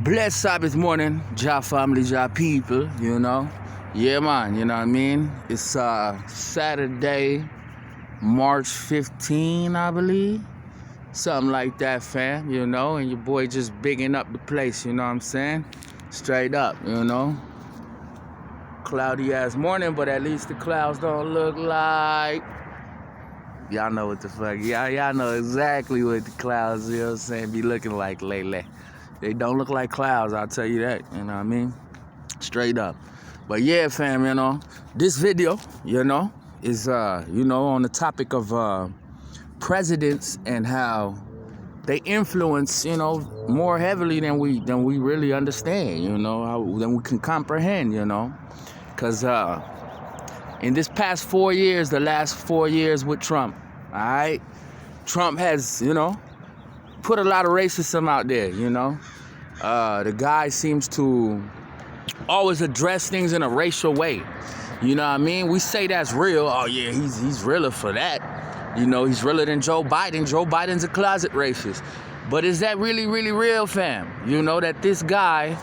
Blessed Sabbath morning, Jah family, Jah people, you know. Yeah, man, you know what I mean? It's Saturday, March 15, I believe. Something like that, fam, you know. And your boy just bigging up the place, you know what I'm saying? Straight up, you know. Cloudy ass morning, but at least the clouds don't look like... Y'all know what the fuck, y'all know exactly what the clouds, you know what I'm saying, be looking like lately. They don't look like clouds, I'll tell you that, you know what I mean? Straight up. But yeah, fam, you know, this video, you know, is, on the topic of presidents and how they influence, you know, more heavily than we really understand, you know, than we can comprehend, you know. Because in this past 4 years, the last 4 years with Trump, all right, Trump has, you know, put a lot of racism out there, you know. The guy seems to always address things in a racial way. You know what I mean? We say that's real. Oh, yeah, he's realer for that. You know, he's realer than Joe Biden. Joe Biden's a closet racist. But is that really, really real, fam? You know, that this guy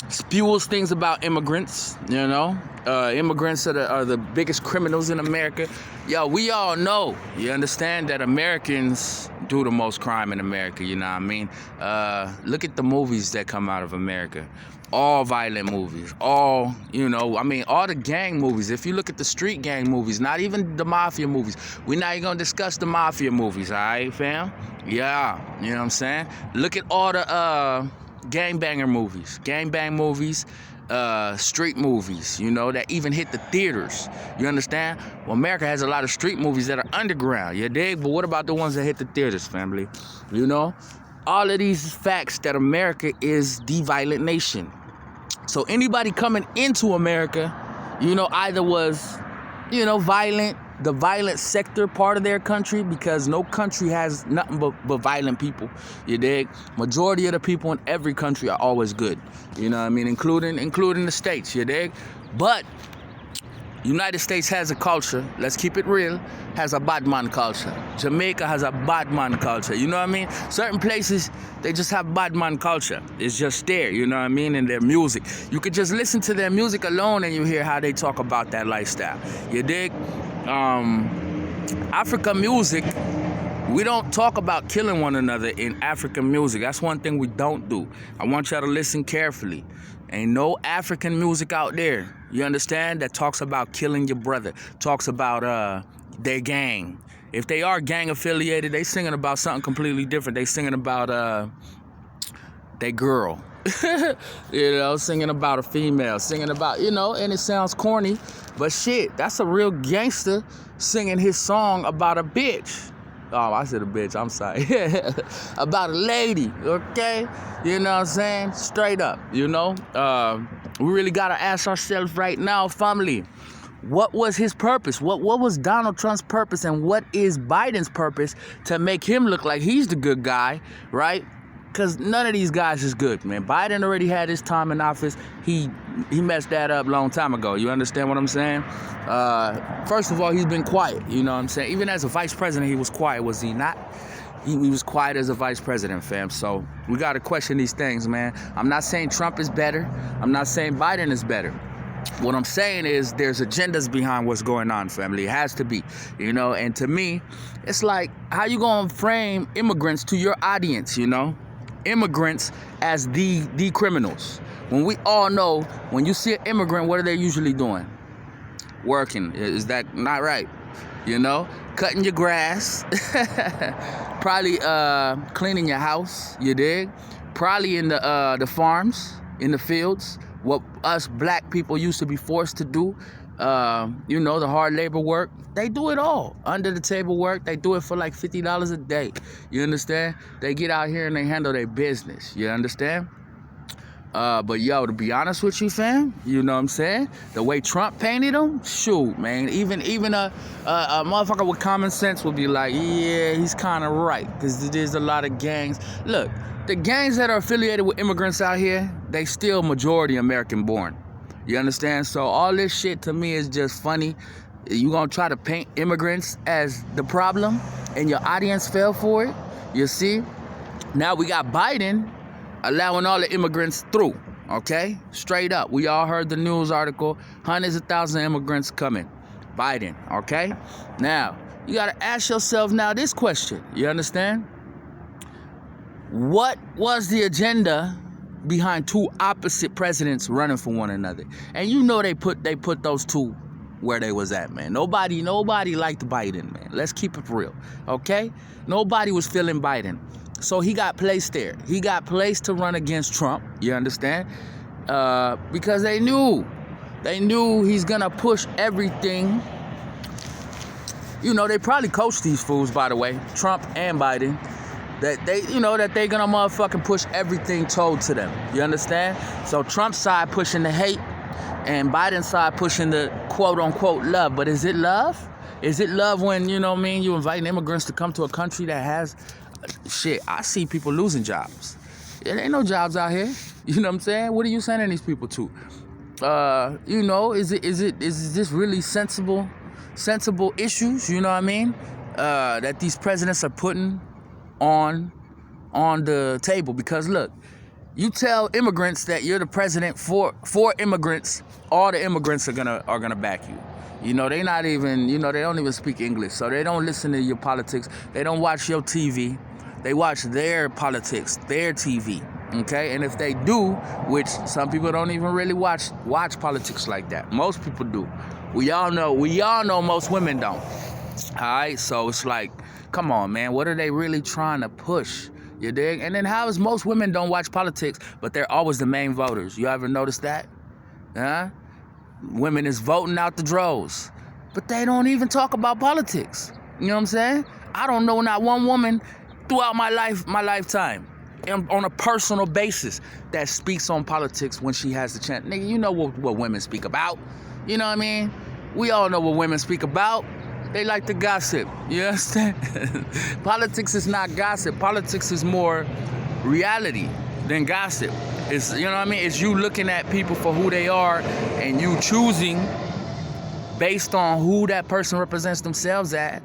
spews things about immigrants, you know? Immigrants are the biggest criminals in America. Yo, we all know, you understand, that Americans do the most crime in America, you know what I mean? Look at the movies that come out of America. All violent movies, all, you know, I mean, all the gang movies. If you look at the street gang movies, not even the mafia movies. We're not even gonna discuss the mafia movies, all right, fam? Yeah, you know what I'm saying? Look at all the gangbanger movies, gangbang movies, street movies, you know, that even hit the theaters. You understand? Well, America has a lot of street movies that are underground, you dig? But what about the ones that hit the theaters, family? You know? All of these facts that America is the violent nation. So anybody coming into America, you know, either was, you know, violent, the violent sector part of their country, because no country has nothing but violent people, you dig? Majority of the people in every country are always good, you know what I mean, including the states, you dig? But United States has a culture, let's keep it real, has a bad man culture. Jamaica has a bad man culture, you know what I mean? Certain places, they just have bad man culture. It's just there, you know what I mean? In their music. You could just listen to their music alone and you hear how they talk about that lifestyle. You dig? African music, we don't talk about killing one another in African music. That's one thing we don't do. I want y'all to listen carefully. Ain't no African music out there, you understand, that talks about killing your brother, talks about their gang. If they are gang affiliated, they singing about something completely different. They singing about their girl, you know, singing about a female, singing about, you know, and it sounds corny, but shit, that's a real gangster singing his song about a bitch. Oh, I said a bitch, I'm sorry. About a lady, okay? You know what I'm saying? Straight up, you know? We really gotta ask ourselves right now, family, what was his purpose? What was Donald Trump's purpose, and what is Biden's purpose to make him look like he's the good guy, right? Because none of these guys is good, man. Biden already had his time in office. He messed that up a long time ago. You understand what I'm saying? First of all, he's been quiet. You know what I'm saying? Even as a vice president, he was quiet, was he not? He was quiet as a vice president, fam. So we got to question these things, man. I'm not saying Trump is better. I'm not saying Biden is better. What I'm saying is there's agendas behind what's going on, family. It has to be, you know? And to me, it's like, how you going to frame immigrants to your audience, you know? Immigrants as the criminals. When we all know, when you see an immigrant, what are they usually doing? Working. Is that not right? You know? Cutting your grass. Probably cleaning your house, you dig? Probably in the farms, in the fields. What us black people used to be forced to do. You know, the hard labor work. They do it all. Under the table work, they do it for like $50 a day. You understand? They get out here and they handle their business. You understand? But yo, to be honest with you, fam, you know what I'm saying? The way Trump painted them, shoot, man. Even a motherfucker with common sense would be like, yeah, he's kind of right. Because there's a lot of gangs. Look, the gangs that are affiliated with immigrants out here, they still majority American born. You understand? So all this shit to me is just funny. You gonna try to paint immigrants as the problem and your audience fell for it? You see? Now we got Biden allowing all the immigrants through, okay? Straight up. We all heard the news article, hundreds of thousands of immigrants coming. Biden, okay? Now, you got to ask yourself now this question. You understand? What was the agenda behind two opposite presidents running for one another? And you know they put those two where they was at, man. Nobody liked Biden, man. Let's keep it real, okay? Nobody was feeling Biden. So he got placed there. He got placed to run against Trump, you understand? Because they knew he's gonna push everything. You know, they probably coached these fools, by the way, Trump and Biden, that they're gonna motherfucking push everything told to them. You understand? So Trump's side pushing the hate, and Biden's side pushing the quote unquote love. But is it love? Is it love when, you know what I mean, you inviting immigrants to come to a country that has shit? I see people losing jobs. There ain't no jobs out here. You know what I'm saying? What are you sending these people to? You know, is this really sensible issues? You know what I mean? That these presidents are putting on the table. Because look, you tell immigrants that you're the president for immigrants, all the immigrants are gonna back you. You know, they not even, you know, they don't even speak English, so they don't listen to your politics. They don't watch your TV. They watch their politics, their TV. Okay, and if they do, which some people don't even really watch politics like that. Most people do. We all know most women don't. All right, so it's like, come on, man, what are they really trying to push? You dig? And then how is most women don't watch politics, but they're always the main voters? You ever notice that? Huh? Women is voting out the droves, but they don't even talk about politics. You know what I'm saying? I don't know not one woman throughout my lifetime, on a personal basis, that speaks on politics when she has the chance. Nigga, you know what women speak about. You know what I mean? We all know what women speak about. They like to gossip. You understand? Politics is not gossip. Politics is more reality than gossip. It's, you know what I mean? It's you looking at people for who they are and you choosing based on who that person represents themselves as.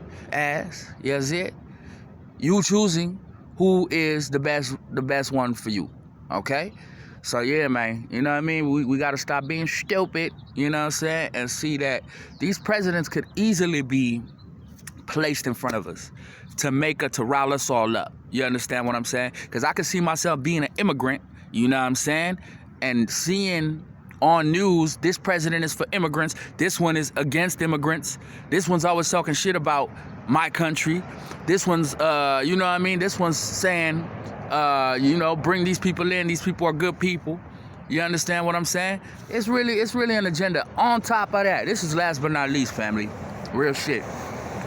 Yes, it. You choosing who is the best one for you. Okay? So yeah, man, you know what I mean? We got to stop being stupid, you know what I'm saying? And see that these presidents could easily be placed in front of us to rile us all up. You understand what I'm saying? Because I could see myself being an immigrant, you know what I'm saying? And seeing on news, this president is for immigrants. This one is against immigrants. This one's always talking shit about my country. This one's, you know what I mean? This one's saying, you know, bring these people in. These people are good people. You understand what I'm saying? It's really an agenda. On top of that, this is last but not least, family. Real shit.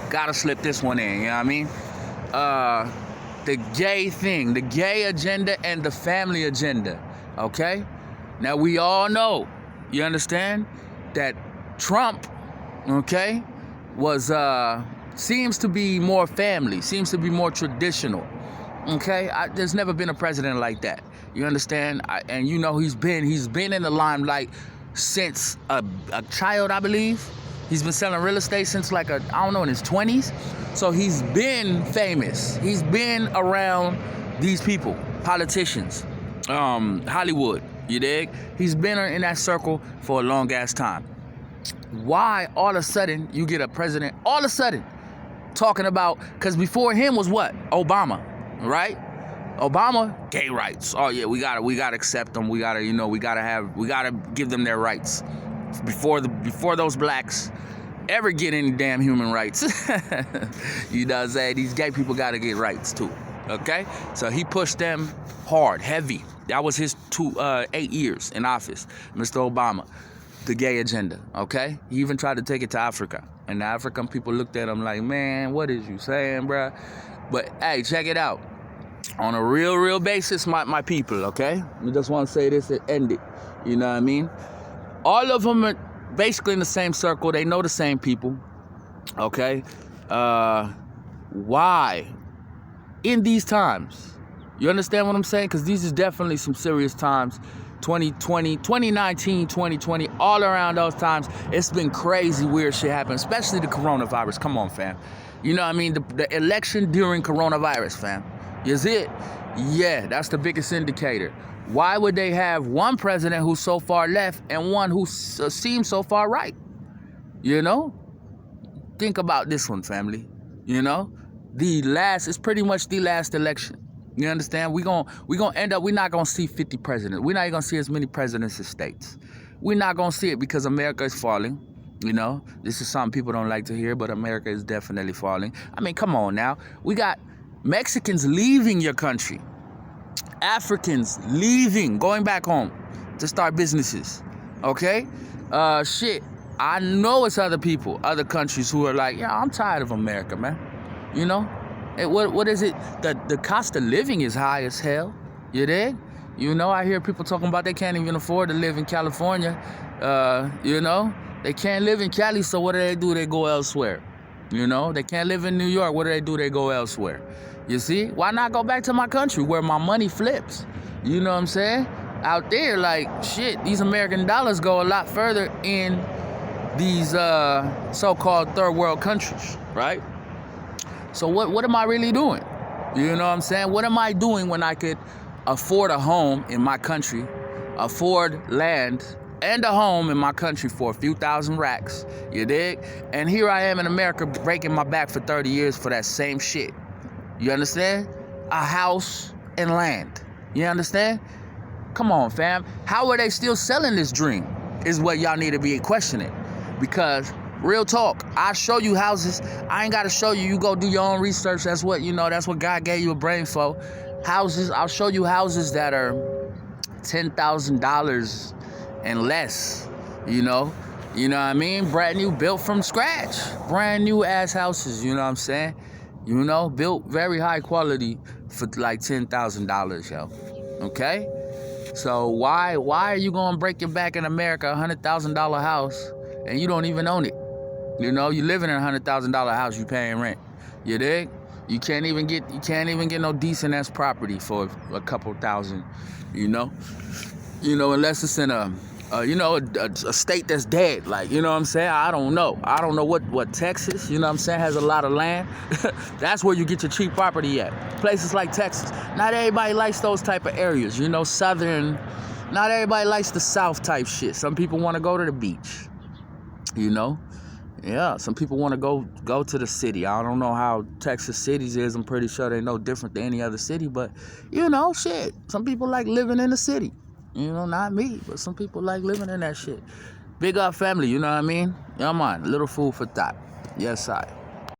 Gotta slip this one in, you know what I mean? The gay thing, the gay agenda and the family agenda, okay? Now, we all know, you understand, that Trump, okay, was, seems to be more family, seems to be more traditional. Okay, there's never been a president like that. You understand? And you know he's been in the limelight since a child, I believe. He's been selling real estate since like in his 20s. So he's been famous. He's been around these people, politicians, Hollywood. You dig? He's been in that circle for a long ass time. Why all of a sudden you get a president all of a sudden talking about? Because before him was what? Obama. Right? Obama, gay rights. Oh yeah, we gotta accept them. We gotta give them their rights. Before those blacks ever get any damn human rights. You know what I'm saying? These gay people gotta get rights too. Okay? So he pushed them hard, heavy. That was his 8 years in office, Mr. Obama. The gay agenda, okay? He even tried to take it to Africa. And the African people looked at him like, man, what is you saying, bruh? But hey, check it out. On a real basis, my people, okay? We just want to say this and end it. You know what I mean? All of them are basically in the same circle. They know the same people, okay? Why? In these times. You understand what I'm saying? Because these is definitely some serious times. 2020, 2019, 2020, all around those times, it's been crazy weird shit happen, especially the coronavirus. Come on, fam. You know what I mean? The election during coronavirus, fam. You see it? Yeah, that's the biggest indicator. Why would they have one president who's so far left and one who seems so far right? You know? Think about this one, family. You know? It's pretty much the last election. You understand? We're gonna end up, we're not gonna see 50 presidents. We're not gonna see as many presidents as states. We're not gonna see it because America is falling. You know, this is something people don't like to hear, but America is definitely falling. I mean, come on now. We got Mexicans leaving your country. Africans leaving, going back home to start businesses. Okay? Shit. I know it's other people, other countries who are like, yeah, I'm tired of America, man. You know? What is it? The cost of living is high as hell. You dig? You know, I hear people talking about they can't even afford to live in California. You know? They can't live in Cali, so what do? They go elsewhere. You know? They can't live in New York. What do? They go elsewhere. You see? Why not go back to my country where my money flips? You know what I'm saying? Out there, like, shit, these American dollars go a lot further in these so-called third world countries, right? So what am I really doing? You know what I'm saying? What am I doing when I could afford a home in my country, afford land and a home in my country for a few thousand racks, you dig? And here I am in America breaking my back for 30 years for that same shit. You understand? A house and land. You understand? Come on, fam. How are they still selling this dream is what y'all need to be questioning. Because real talk, I show you houses. I ain't got to show you. You go do your own research. That's what, you know, that's what God gave you a brain for. Houses, I'll show you houses that are $10,000 and less, you know? You know what I mean? Brand new, built from scratch. Brand new ass houses, you know what I'm saying? You know, built very high quality for like $10,000, yo. Okay? So why are you going to break your back in America, $100,000 house, and you don't even own it? You know, you living in a $100,000 house, you paying rent. You dig? You can't even get no decent ass property for a couple thousand, you know? You know, unless it's in a state that's dead. Like, you know what I'm saying? I don't know what Texas, you know what I'm saying, has a lot of land. That's where you get your cheap property at. Places like Texas. Not everybody likes those type of areas, you know, southern. Not everybody likes the south type shit. Some people want to go to the beach, you know? Yeah, some people want to go to the city. I don't know how Texas cities is. I'm pretty sure they're no different than any other city, but, you know, shit. Some people like living in the city. You know, not me, but some people like living in that shit. Big up family, you know what I mean? Yeah, man, little food for thought. Yes, I.